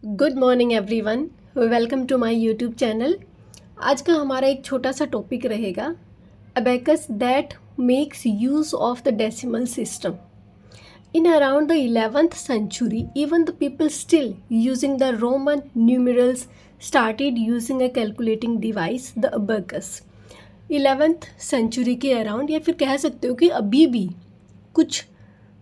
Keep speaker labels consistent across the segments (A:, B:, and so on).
A: Good morning everyone, welcome to my YouTube channel. आज का हमारा एक छोटा सा टॉपिक रहेगा abacus that makes use of the decimal system. In around the 11th century, even the people still using the Roman numerals started using a calculating device, the abacus। 11th century के around या फिर कह सकते हो कि अभी भी कुछ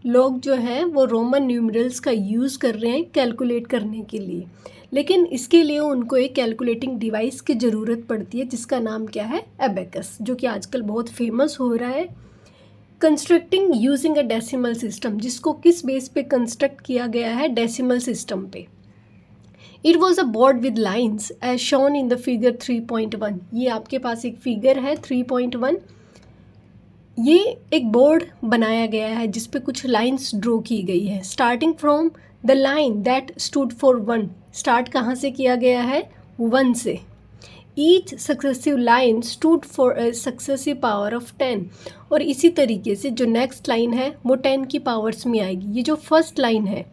A: लोग जो हैं वो रोमन न्यूमरल्स का यूज़ कर रहे हैं कैलकुलेट करने के लिए, लेकिन इसके लिए उनको एक कैलकुलेटिंग डिवाइस की ज़रूरत पड़ती है जिसका नाम क्या है, एबेकस, जो कि आजकल बहुत फेमस हो रहा है। Constructing using a decimal system, जिसको किस बेस पे कंस्ट्रक्ट किया गया है, डेसिमल सिस्टम पे। It was a board with lines as shown in the figure 3.1। ये आपके पास एक फिगर है 3.1। ये एक बोर्ड बनाया गया है जिस पे कुछ लाइंस ड्रॉ की गई है। Starting from the line that stood for 1। Start कहाँ से किया गया है, 1 से। Each successive line stood for a successive power of 10। और इसी तरीके से जो नेक्स्ट लाइन है वो 10 की पावर्स में आएगी। ये जो फर्स्ट लाइन है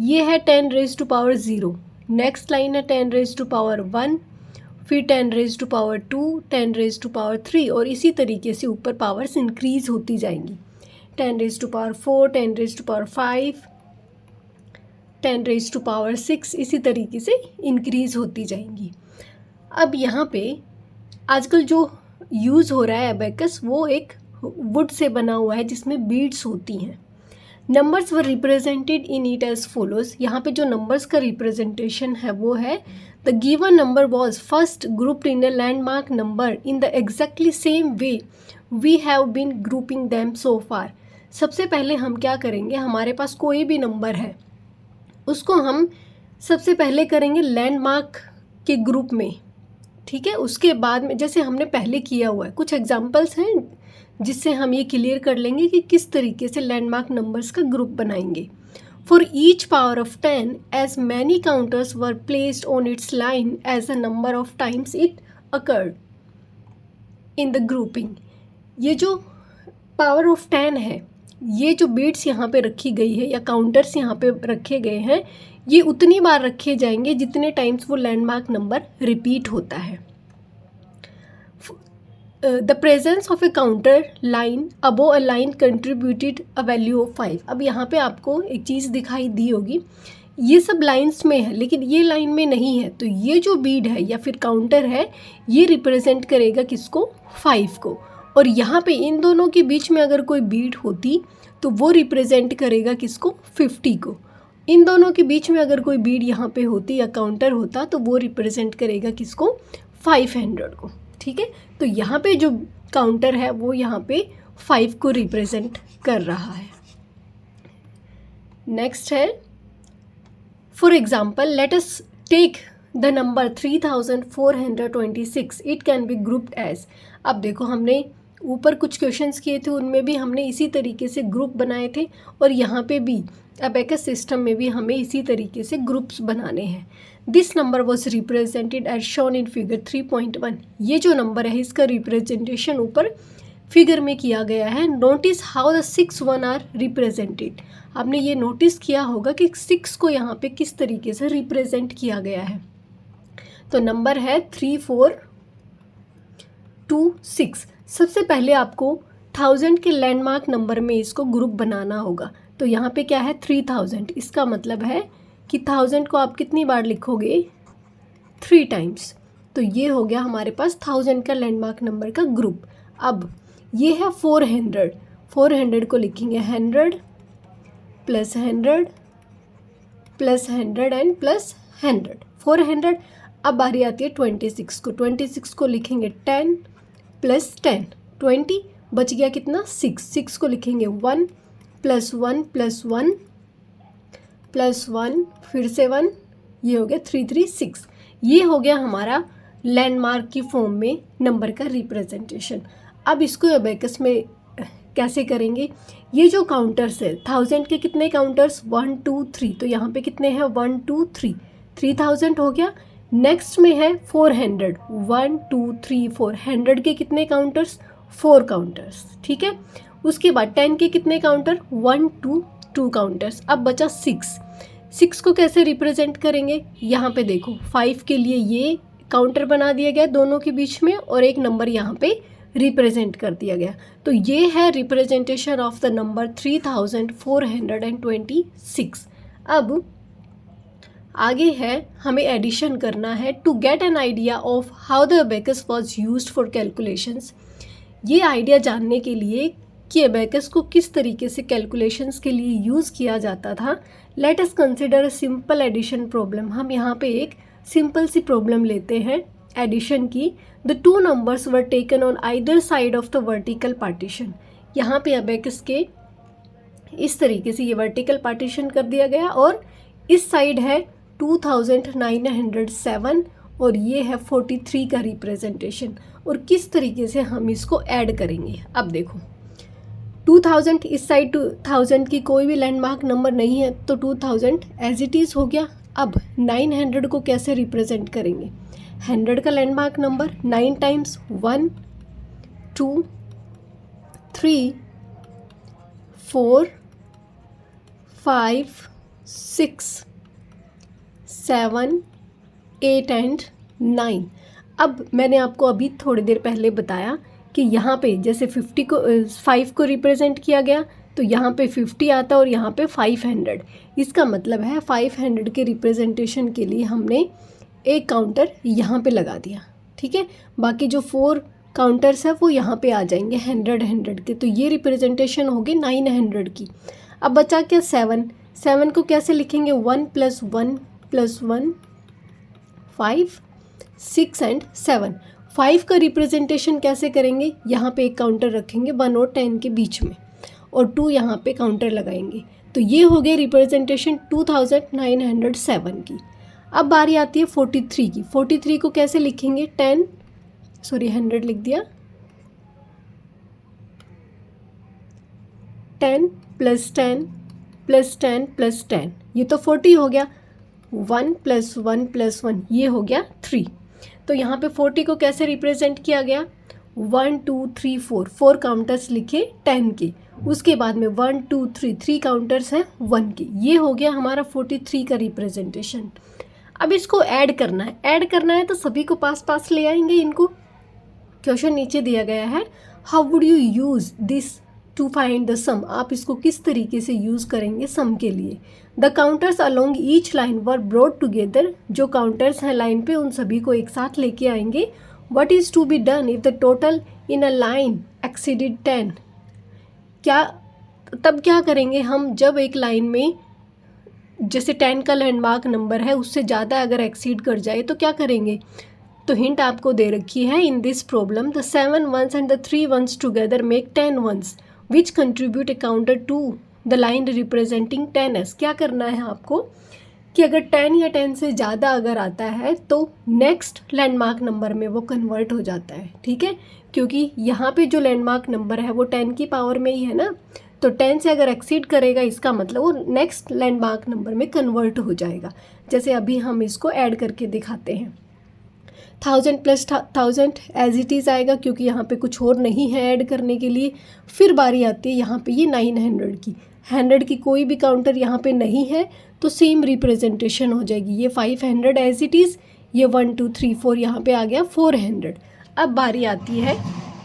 A: ये है 10 raise to power 0, next line है 10 रेज टू पावर 1, फिर 10 raise to power 2, 10 raise to power 3, और इसी तरीके से ऊपर पावर्स इंक्रीज होती जाएंगी। 10 raise to power 4, 10 raise to power 5, 10 raise to power 6, इसी तरीके से इंक्रीज होती जाएंगी। अब यहाँ पे आजकल जो यूज़ हो रहा है एबेकस, वो एक वुड से बना हुआ है जिसमें बीड्स होती हैं। Numbers were represented in it as follows. यहाँ पे जो नंबर्स का रिप्रेजेंटेशन है वो है the given number was first grouped in a landmark number in the exactly same way we have been grouping them so far. सबसे पहले हम क्या करेंगे, हमारे पास कोई भी नंबर है उसको हम सबसे पहले करेंगे लैंडमार्क के ग्रुप में, ठीक है। उसके बाद में जैसे हमने पहले किया हुआ है, कुछ एग्जांपल्स हैं जिससे हम ये क्लियर कर लेंगे कि किस तरीके से लैंडमार्क नंबर्स का ग्रुप बनाएंगे। For each power of 10 as many counters were placed on its line as a number of times it occurred in the grouping. ये जो पावर ऑफ 10 है, ये जो बीट्स यहाँ पे रखी गई है या काउंटर्स यहाँ पे रखे गए हैं, ये उतनी बार रखे जाएंगे जितने टाइम्स वो लैंडमार्क नंबर रिपीट होता है। The presence of A counter line above a line contributed a value of 5। अब यहाँ पे आपको एक चीज़ दिखाई दी होगी, ये सब लाइंस में है लेकिन ये लाइन में नहीं है, तो ये जो बीड है या फिर काउंटर है ये रिप्रेजेंट करेगा किसको, 5 को। और यहाँ पे इन दोनों के बीच में अगर कोई बीड होती तो वो रिप्रेजेंट करेगा किसको, 50 को। इन दोनों के बीच में अगर कोई बीड यहाँ पे होती या काउंटर होता तो वो रिप्रेजेंट करेगा किसको, 500 को, ठीक है। तो यहाँ पे जो काउंटर है वो यहाँ पे 5 को रिप्रेजेंट कर रहा है। नेक्स्ट है, for example let us take the number 3426। It can be grouped as. अब देखो हमने ऊपर कुछ क्वेश्चंस किए थे, उनमें भी हमने इसी तरीके से ग्रुप बनाए थे, और यहाँ पे भी अबेकस सिस्टम में भी हमें इसी तरीके से ग्रुप्स बनाने हैं। This number was represented as shown in figure 3.1। ये जो नंबर है इसका रिप्रेजेंटेशन ऊपर फिगर में किया गया है। Notice how the 6 1 are represented. आपने ये नोटिस किया होगा कि 6 को यहाँ पे किस तरीके से रिप्रेजेंट किया गया है। तो नंबर है 3426। सबसे पहले आपको 1000 के लैंडमार्क नंबर में इसको ग्रुप बनाना होगा। तो यहाँ पे क्या है, 3000। इसका मतलब है कि 1000 को आप कितनी बार लिखोगे, 3 टाइम्स। तो ये हो गया हमारे पास 1000 का लैंडमार्क नंबर का ग्रुप। अब ये है 400। 400 को लिखेंगे 100 प्लस 100 प्लस 100 एंड प्लस 100, 400। अब बारी आती है 26 को। 26 को लिखेंगे 10 प्लस 10, 20, बच गया कितना, 6। 6 को लिखेंगे 1 प्लस 1 प्लस 1 प्लस 1, फिर से 1, ये हो गया 336। ये हो गया हमारा लैंडमार्क की फॉर्म में नंबर का रिप्रेजेंटेशन। अब इसको अबेकस में कैसे करेंगे, ये जो काउंटर्स है 1000 के कितने काउंटर्स, 1 2 3, तो यहाँ पे कितने हैं, 1 2 3, 3000 हो गया। नेक्स्ट में है 400, 1 2 3 4, 100 के कितने काउंटर्स, 4 काउंटर्स, ठीक है। उसके बाद 10 के कितने काउंटर, 1 2 2 काउंटर्स। अब बचा 6। 6 को कैसे रिप्रेजेंट करेंगे, यहाँ पे देखो 5 के लिए ये काउंटर बना दिया गया दोनों के बीच में और एक नंबर यहाँ पे रिप्रेजेंट कर दिया गया। तो ये है रिप्रेजेंटेशन ऑफ द नंबर 3426। अब आगे है हमें एडिशन करना है। To get an idea of how the abacus was used for calculations, ये आइडिया जानने के लिए कि अबेकस को किस तरीके से कैलकुलेशंस के लिए यूज़ किया जाता था, let us consider a simple addition problem. हम यहाँ पे एक सिंपल सी प्रॉब्लम लेते हैं एडिशन की। The two numbers were taken on either side of the vertical partition. यहाँ पे अबेकस के इस तरीके से ये वर्टिकल पार्टीशन कर दिया गया और इस साइड है 2907 और ये है 43 का रिप्रेजेंटेशन। और किस तरीके से हम इसको ऐड करेंगे, अब देखो 2000 इस साइड 2000 की कोई भी लैंडमार्क नंबर नहीं है तो 2000 एज इट इज़ हो गया। अब 900 को कैसे रिप्रेजेंट करेंगे, 100 का लैंडमार्क नंबर 9 टाइम्स 1 2 3 4 5 6 7 8 एंड 9। अब मैंने आपको अभी थोड़ी देर पहले बताया कि यहाँ पे जैसे 50 को 5 को रिप्रेजेंट किया गया तो यहाँ पे 50 आता और यहाँ पे 500। इसका मतलब है 500 के रिप्रेजेंटेशन के लिए हमने एक काउंटर यहाँ पे लगा दिया, ठीक है। बाकी जो 4 काउंटर्स है वो यहाँ पे आ जाएंगे 100 के। तो ये रिप्रेजेंटेशन होगी 900 की। अब बचा क्या 7 को कैसे लिखेंगे, 1 + 1 + 1 5 6 एंड 7। 5 का रिप्रेजेंटेशन कैसे करेंगे, यहाँ पे एक काउंटर रखेंगे 1 और 10 के बीच में और 2 यहाँ पे काउंटर लगाएंगे। तो ये हो गया रिप्रेजेंटेशन 2907 की। अब बारी आती है 43 की। 43 को कैसे लिखेंगे, 100 लिख दिया, 10 + 10 + 10 + 10, ये तो 40 हो गया। 1 + 1 + 1 ये हो गया 3। तो यहाँ पे 40 को कैसे रिप्रेजेंट किया गया, 1 2 3 4 काउंटर्स लिखे 10 के, उसके बाद में 1 2 3 काउंटर्स हैं 1 के। ये हो गया हमारा 43 का रिप्रेजेंटेशन। अब इसको ऐड करना है तो सभी को पास ले आएंगे इनको। क्वेश्चन नीचे दिया गया है, how would you use this to find the sum. आप इसको किस तरीके से यूज़ करेंगे सम के लिए। The counters along each line were brought together, जो काउंटर्स हैं लाइन पे उन सभी को एक साथ लेके आएंगे। What is to be done if the total in a line exceeded 10। तब क्या करेंगे हम, जब एक लाइन में जैसे 10 का लैंडमार्क नंबर है उससे ज़्यादा अगर एक्सीड कर जाए तो क्या करेंगे। तो हिंट आपको दे रखी है, in this problem the 7 ones and the 3 ones together make 10 ones which contribute a counter to the line representing 10s। क्या करना है आपको कि अगर 10 या 10 से ज़्यादा अगर आता है तो नेक्स्ट लैंडमार्क नंबर में वो कन्वर्ट हो जाता है, ठीक है। क्योंकि यहाँ पे जो लैंडमार्क नंबर है वो 10 की पावर में ही है ना, तो 10 से अगर एक्सीड करेगा इसका मतलब वो नेक्स्ट लैंडमार्क नंबर में कन्वर्ट हो जाएगा। जैसे अभी हम इसको ऐड करके दिखाते हैं, 1000 + 1000 एज इट इज़ आएगा क्योंकि यहाँ पे कुछ और नहीं है ऐड करने के लिए। फिर बारी आती है यहाँ पे ये 900 की, 100 की कोई भी काउंटर यहाँ पे नहीं है तो सेम रिप्रेजेंटेशन हो जाएगी। ये 500 एज इट इज़, ये 1 2 3 4 यहाँ पे आ गया 400। अब बारी आती है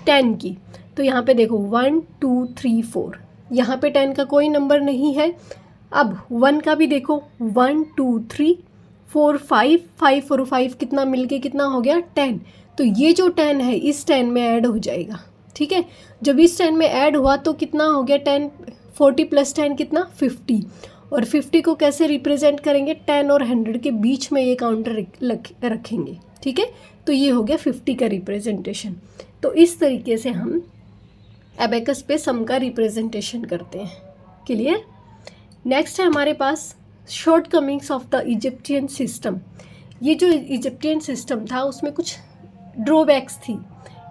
A: 10 की, तो यहाँ पे देखो 1 2 3 4, यहाँ पे 10 का कोई नंबर नहीं है। अब 1 का भी देखो 1 2 3 4 5 और 5 कितना मिलके कितना हो गया 10। तो ये जो 10 है इस 10 में ऐड हो जाएगा, ठीक है। जब इस 10 में ऐड हुआ तो कितना हो गया 10, 40 + 10 कितना 50। और 50 को कैसे रिप्रेजेंट करेंगे, 10 और 100 के बीच में ये काउंटर रखेंगे, ठीक है। तो ये हो गया 50 का रिप्रेजेंटेशन। तो इस तरीके से हम एबेकस पे सम का रिप्रेजेंटेशन करते हैं। क्लियर। नेक्स्ट है हमारे पास shortcomings of the Egyptian system. ये जो इजिप्टियन सिस्टम था उसमें कुछ ड्रॉबैक्स थी।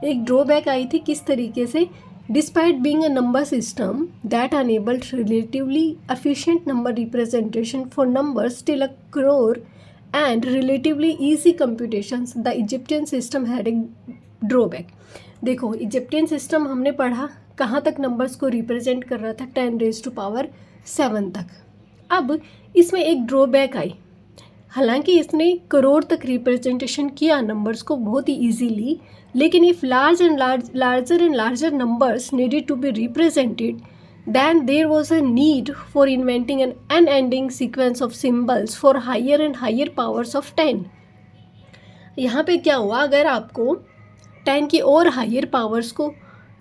A: एक ड्रॉबैक आई थी किस तरीके से, despite being a number system that enabled relatively efficient number representation for numbers till a crore and relatively easy computations, the Egyptian system had a drawback। देखो इजिप्टियन सिस्टम हमने पढ़ा कहाँ तक नंबर्स को रिप्रेजेंट कर रहा था, 10⁻⁷ तक। अब इसमें एक ड्रॉबैक आई, हालांकि इसने करोड़ तक रिप्रेजेंटेशन किया नंबर्स को बहुत ही इजीली, लेकिन if larger and larger numbers needed to be represented, then there was a need for inventing an unending sequence of symbols for higher and higher powers of 10. यहाँ पे क्या हुआ, अगर आपको 10 की और हायर पावर्स को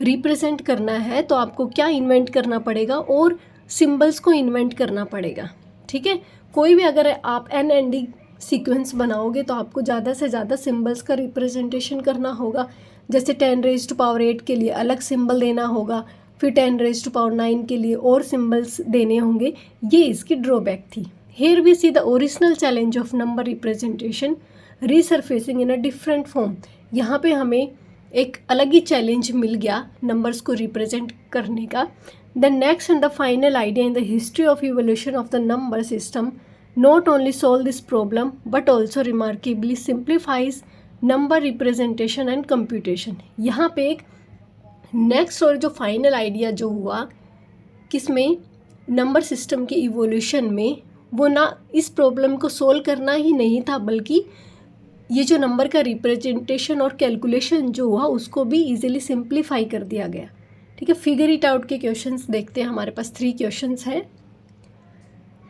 A: रिप्रेजेंट करना है तो आपको क्या इन्वेंट करना पड़ेगा, और सिंबल्स को इन्वेंट करना पड़ेगा. ठीक है, कोई भी अगर आप एन एंडिंग सीक्वेंस बनाओगे तो आपको ज़्यादा से ज़्यादा सिंबल्स का रिप्रेजेंटेशन करना होगा. जैसे 10⁻⁸ के लिए अलग सिंबल देना होगा, फिर 10⁻⁹ के लिए और सिंबल्स देने होंगे. ये इसकी ड्रॉबैक थी. Here we see the original challenge of number representation resurfacing in a different form. यहाँ पे हमें एक अलग ही चैलेंज मिल गया नंबर्स को रिप्रेजेंट करने का. The next and the final idea in the history of evolution of the number system not only solve this problem but also remarkably simplifies number representation and computation. यहाँ पे एक next और जो final idea जो हुआ किसमें, number system के evolution में, वो ना इस प्रॉब्लम को सोल्व करना ही नहीं था, बल्कि ये जो नंबर का रिप्रेजेंटेशन और कैलकुलेशन जो हुआ उसको भी इजीली सिंप्लीफाई कर दिया गया. ठीक है, फिगर इट आउट के क्वेश्चंस देखते हैं. हमारे पास 3 क्वेश्चंस हैं.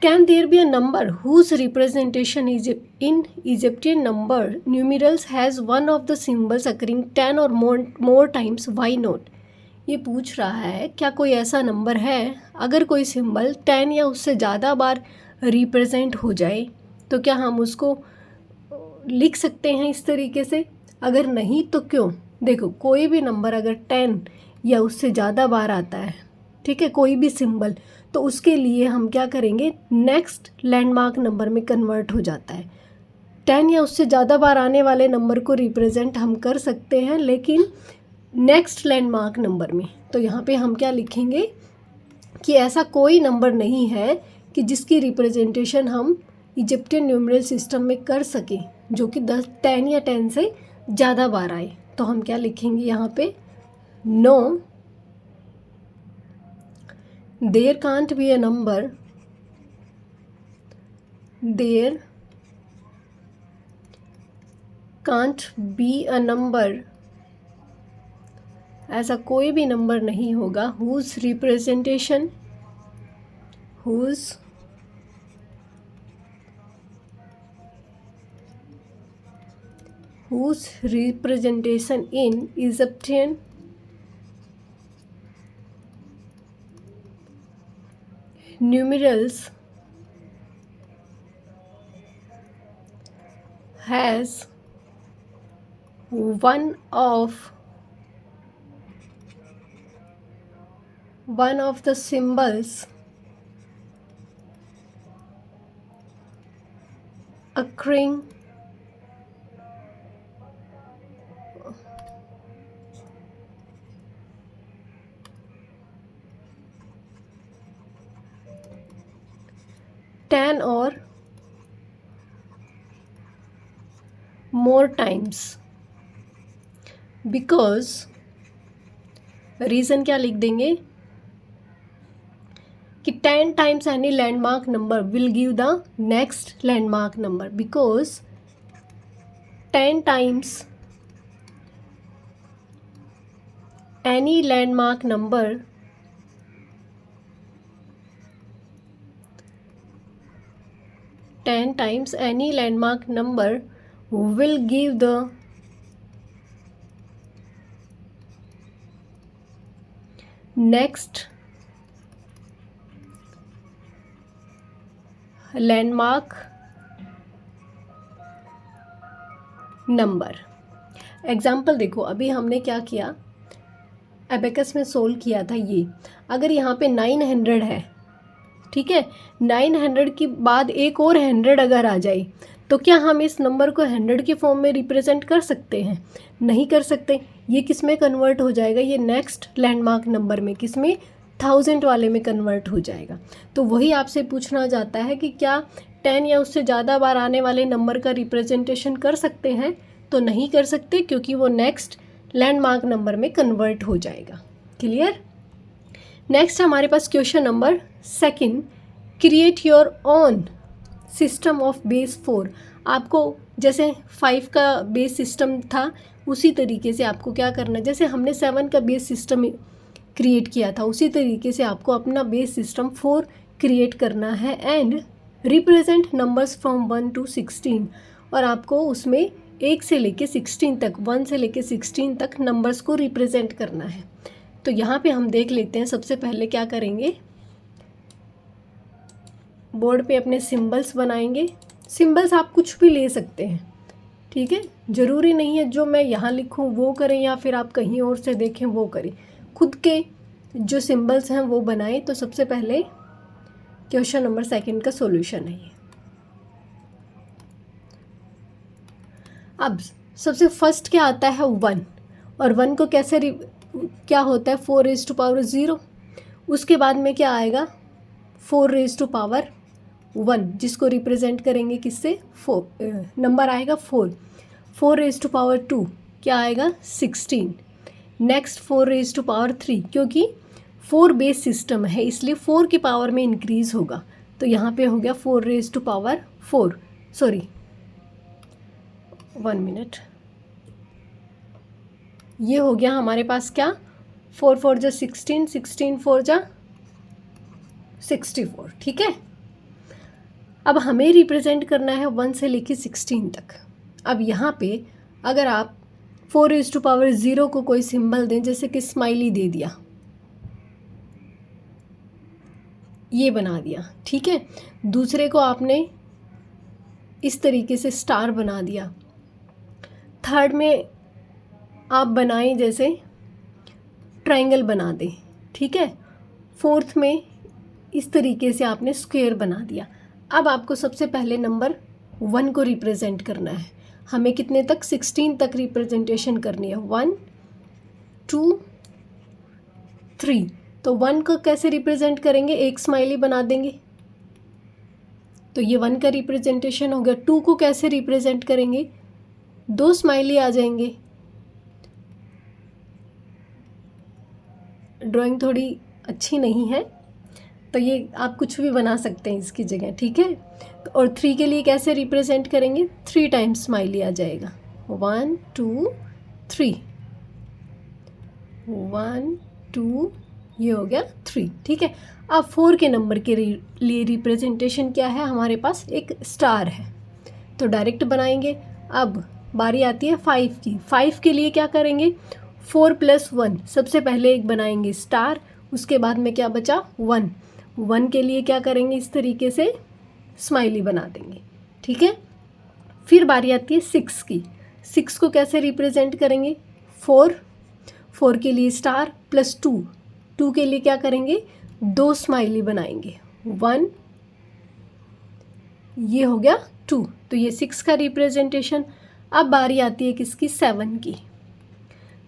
A: Can there be a number whose representation is in Egyptian number numerals has one of the symbols occurring 10 or more times? Why not? ये पूछ रहा है क्या कोई ऐसा नंबर है अगर कोई सिंबल 10 या उससे ज़्यादा बार रिप्रेजेंट हो जाए तो क्या हम उसको लिख सकते हैं इस तरीके से. अगर नहीं तो क्यों. देखो, कोई भी नंबर अगर 10 या उससे ज़्यादा बार आता है, ठीक है, कोई भी सिंबल, तो उसके लिए हम क्या करेंगे, नेक्स्ट लैंडमार्क नंबर में कन्वर्ट हो जाता है. 10 या उससे ज़्यादा बार आने वाले नंबर को रिप्रेजेंट हम कर सकते हैं, लेकिन नेक्स्ट लैंडमार्क नंबर में. तो यहाँ पे हम क्या लिखेंगे कि ऐसा कोई नंबर नहीं है कि जिसकी रिप्रेजेंटेशन हम इजिप्टियन न्यूमरल सिस्टम में कर सकें जो कि 10 या 10 से ज़्यादा बार आए. तो हम क्या लिखेंगे यहाँ पे, no, there can't be a number, there can't be a number, ऐसा कोई भी नंबर नहीं होगा whose representation in Egyptian numerals has one of the symbols occurring ten or more times. Because reason क्या लिख देंगे कि 10 times any landmark number will give the next landmark number. Because 10 times any landmark number will give the next landmark number. Example देखो, अभी हमने क्या किया, abacus में सोल्व किया था. ये अगर यहाँ पे 900 है, ठीक है, 900 के बाद एक और 100 अगर आ जाए तो क्या हम इस नंबर को 100 के फॉर्म में रिप्रेजेंट कर सकते हैं? नहीं कर सकते. ये किस में कन्वर्ट हो जाएगा, ये नेक्स्ट लैंडमार्क नंबर में, किस में, 1000 वाले में कन्वर्ट हो जाएगा. तो वही आपसे पूछना चाहता है कि क्या 10 या उससे ज़्यादा बार आने वाले नंबर का रिप्रेजेंटेशन कर सकते हैं? तो नहीं कर सकते, क्योंकि वो नेक्स्ट लैंडमार्क नंबर में कन्वर्ट हो जाएगा. क्लियर. नेक्स्ट हमारे पास question number 2. Create your own system of base 4। आपको जैसे 5 का बेस सिस्टम था उसी तरीके से आपको क्या करना है, जैसे हमने 7 का बेस सिस्टम क्रिएट किया था उसी तरीके से आपको अपना बेस सिस्टम 4 क्रिएट करना है। And represent numbers from 1 to 16, और आपको उसमें 1 से लेके 16 तक, 1 से लेके 16 तक नंबर्स को रिप्रेजेंट करना है। तो यहाँ पे हम देख लेते हैं। सबसे पहले क्या करेंगे, बोर्ड पे अपने सिंबल्स बनाएंगे। सिंबल्स आप कुछ भी ले सकते हैं, ठीक है, ज़रूरी नहीं है जो मैं यहाँ लिखूँ वो करें या फिर आप कहीं और से देखें वो करें, खुद के जो सिंबल्स हैं वो बनाएं। तो सबसे पहले क्वेश्चन नंबर 2 का सॉल्यूशन है ये। अब सबसे फर्स्ट क्या आता है 1, और 1 को कैसे क्या होता है 4 raised to power 0। उसके बाद में क्या आएगा 4 raised to power 1, जिसको रिप्रेजेंट करेंगे किससे, 4 नंबर आएगा 4 raised to power 2 क्या आएगा 16। नेक्स्ट 4 raised to power 3, क्योंकि 4 बेस सिस्टम है इसलिए 4 की पावर में इंक्रीज़ होगा। तो यहाँ पे हो गया 4 raised to power 4, sorry 1 minute, ये हो गया हमारे पास क्या 4 4 जा 16, 16 4 जा 64, ठीक है। अब हमें रिप्रेजेंट करना है 1 से लेके 16 तक। अब यहाँ पे अगर आप 4 raised to power 0 को कोई सिंबल दें, जैसे कि स्माइली दे दिया, ये बना दिया, ठीक है। दूसरे को आपने इस तरीके से स्टार बना दिया। थर्ड में आप बनाएं जैसे ट्रायंगल बना दें, ठीक है। फोर्थ में इस तरीके से आपने स्क्वायर बना दिया। अब आपको सबसे पहले नंबर 1 को रिप्रेजेंट करना है। हमें कितने तक 16 तक रिप्रेजेंटेशन करनी है, 1 2 3। तो 1 को कैसे रिप्रेजेंट करेंगे, एक स्माइली बना देंगे, तो ये 1 का रिप्रेजेंटेशन हो गया। 2 को कैसे रिप्रेजेंट करेंगे, 2 स्माइली आ जाएंगे। ड्राइंग थोड़ी अच्छी नहीं है तो ये आप कुछ भी बना सकते हैं इसकी जगह, ठीक है। और 3 के लिए कैसे रिप्रेजेंट करेंगे, 3 टाइम्स स्माइली आ जाएगा, 1 2 3, 1 2, ये हो गया 3, ठीक है। अब 4 के नंबर के लिए रिप्रेजेंटेशन क्या है, हमारे पास एक स्टार है तो डायरेक्ट बनाएंगे। अब बारी आती है 5 की। 5 के लिए क्या करेंगे, 4 + 1, सबसे पहले एक बनाएंगे स्टार, उसके बाद में क्या बचा 1। 1 के लिए क्या करेंगे, इस तरीके से स्माइली बना देंगे, ठीक है। फिर बारी आती है 6 की। 6 को कैसे रिप्रेजेंट करेंगे, 4 के लिए स्टार + 2 के लिए क्या करेंगे, 2 स्माइली बनाएंगे, 1, ये हो गया 2। तो ये 6 का रिप्रेजेंटेशन। अब बारी आती है किसकी, 7 की।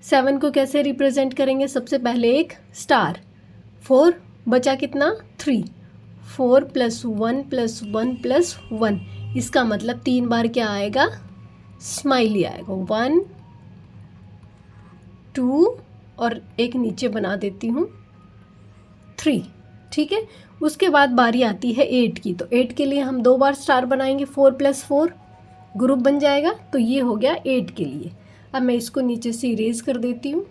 A: 7 को कैसे रिप्रेजेंट करेंगे, सबसे पहले एक स्टार, 4 बचा कितना 3, 4 + 1 + 1 + 1, इसका मतलब 3 बार क्या आएगा, स्माइली आएगा, 1 2 और एक नीचे बना देती हूँ 3, ठीक है। उसके बाद बारी आती है 8 की। तो 8 के लिए हम 2 बार स्टार बनाएंगे, 4 + 4 ग्रुप बन जाएगा, तो ये हो गया 8 के लिए। अब मैं इसको नीचे से इरेज कर देती हूँ।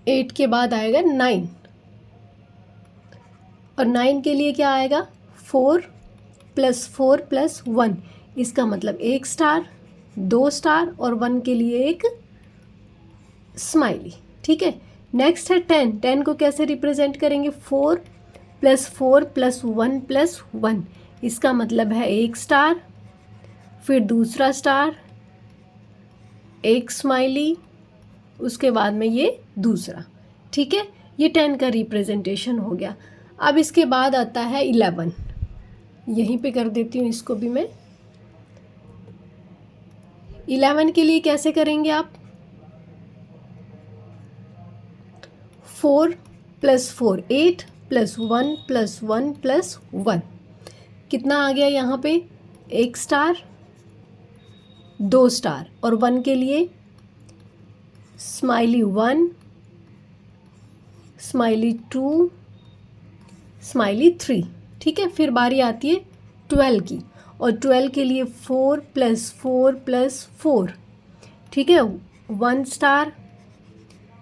A: एट के बाद आएगा 9, और 9 के लिए क्या आएगा, 4 + 4 + 1, इसका मतलब एक स्टार, 2 स्टार और 1 के लिए एक स्माइली, ठीक है। नेक्स्ट है 10। 10 को कैसे रिप्रेजेंट करेंगे, 4 + 4 + 1 + 1, इसका मतलब है एक स्टार, फिर दूसरा स्टार, एक स्माइली, उसके बाद में ये दूसरा, ठीक है। ये 10 का रिप्रेजेंटेशन हो गया। अब इसके बाद आता है 11, यहीं पे कर देती हूँ इसको भी मैं। 11 के लिए कैसे करेंगे आप, 4 + 4 8 + 1 + 1 + 1, कितना आ गया यहाँ पे, एक स्टार, 2 स्टार, और 1 के लिए स्माइली 1 स्माइली 2, स्माइली 3। ठीक है, फिर बारी आती है 12 की, और 12 के लिए 4 + 4 + 4। ठीक है, 1 star,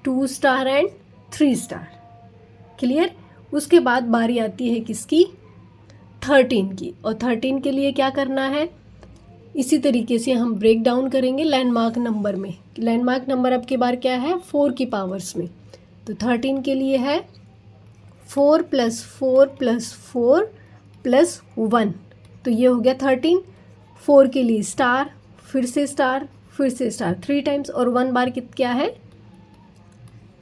A: 2 star and 3 star. Clear. उसके बाद बारी आती है किसकी, 13 की, और 13 के लिए क्या करना है, इसी तरीके से हम ब्रेक डाउन करेंगे लैंडमार्क नंबर में। लैंडमार्क नंबर अब की बार क्या है, 4 की पावर्स में। तो 13 के लिए है 4 + 4 + 4 + 1, तो ये हो गया 13। 4 के लिए स्टार, फिर से स्टार, फिर से स्टार 3 टाइम्स, और 1 बार क्या है,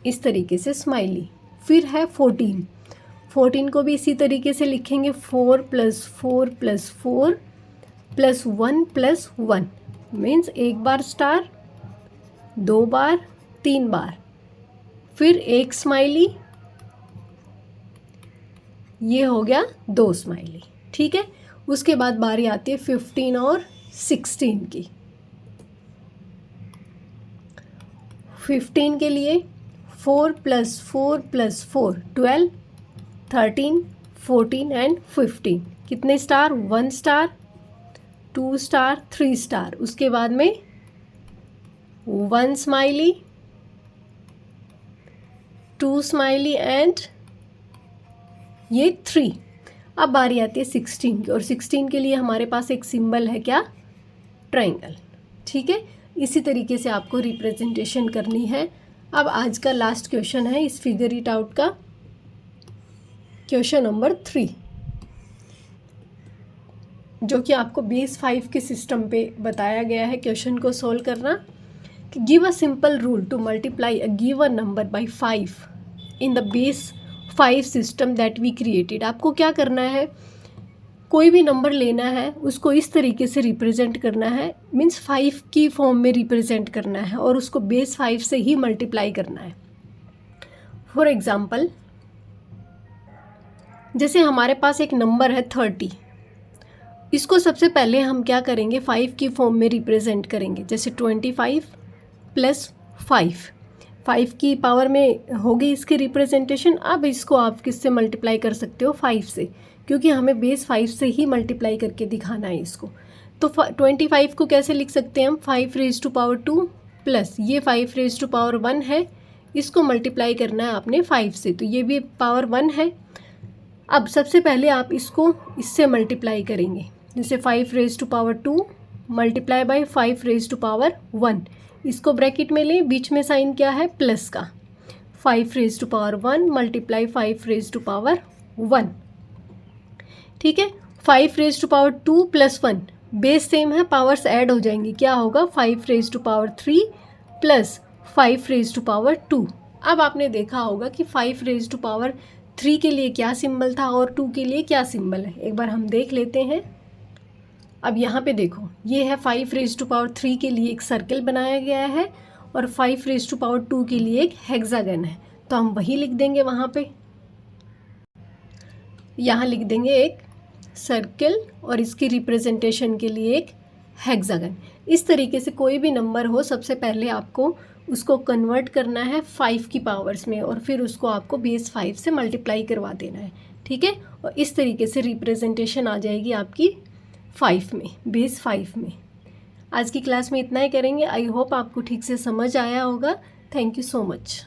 A: इस तरीके से स्माइली। फिर है 14। 14 को भी इसी तरीके से लिखेंगे, 4 + 4 + 4 + 1 + 1, मीन्स 1 बार स्टार, 2 बार, 3 बार, फिर एक स्माइली, ये हो गया 2 स्माइली। ठीक है, उसके बाद बारी आती है 15 और 16 की। 15 के लिए 4 + 4 + 4 12, 13, 14 एंड 15। कितने स्टार, 1 स्टार, 2 स्टार, 3 स्टार। उसके बाद में 1 स्माइली, 2 स्माइली एंड ये 3। अब बारी आती है 16 की, और 16 के लिए हमारे पास एक सिंबल है क्या, ट्रायंगल। ठीक है, इसी तरीके से आपको रिप्रेजेंटेशन करनी है। अब आज का लास्ट क्वेश्चन है इस फिगर इट आउट का, क्वेश्चन नंबर 3, जो कि आपको बेस 5 के सिस्टम पे बताया गया है क्वेश्चन को सोल्व करना। Give a simple rule to multiply a given number by 5 in the base 5 system that we created. आपको क्या करना है, कोई भी नंबर लेना है, उसको इस तरीके से रिप्रेजेंट करना है, मीन्स 5 की फॉर्म में रिप्रेजेंट करना है, और उसको बेस 5 से ही मल्टीप्लाई करना है। फॉर एग्जाम्पल, जैसे हमारे पास एक नंबर है 30, इसको सबसे पहले हम क्या करेंगे, 5 की फॉर्म में रिप्रेजेंट करेंगे। जैसे 25 + 5, 5 की पावर में होगी इसकी रिप्रेजेंटेशन। अब इसको आप किससे मल्टीप्लाई कर सकते हो, 5 से, क्योंकि हमें बेस 5 से ही मल्टीप्लाई करके दिखाना है इसको। तो 25 को कैसे लिख सकते हैं हम, 5⁻² प्लस ये 5⁻1 है, इसको मल्टीप्लाई करना है आपने 5 से, तो ये भी पावर 1 है। अब सबसे पहले आप इसको इससे मल्टीप्लाई करेंगे, जैसे 5⁻² मल्टीप्लाई बाय 5⁻1, इसको ब्रैकेट में लें, बीच में साइन क्या है, प्लस का, 5⁻1 मल्टीप्लाई 5⁻1। ठीक है, 5⁻² + 1, बेस सेम है, पावर्स ऐड हो जाएंगी, क्या होगा, 5⁻3 + 5⁻2। अब आपने देखा होगा कि 5⁻3 के लिए क्या सिंबल था और 2 के लिए क्या सिंबल है, एक बार हम देख लेते हैं। अब यहाँ पे देखो, ये है 5⁻3 के लिए एक सर्कल बनाया गया है, और 5⁻2 के लिए एक हेक्सागन है, तो हम वही लिख देंगे वहाँ पे। यहाँ लिख देंगे एक सर्कल, और इसकी रिप्रेजेंटेशन के लिए एक हेक्सागन। इस तरीके से कोई भी नंबर हो, सबसे पहले आपको उसको कन्वर्ट करना है 5 की पावर्स में, और फिर उसको आपको बेस 5 से मल्टीप्लाई करवा देना है। ठीक है, और इस तरीके से रिप्रेजेंटेशन आ जाएगी आपकी 5 में, बेस 5 में। आज की क्लास में इतना ही करेंगे। आई होप आपको ठीक से समझ आया होगा। Thank you so much.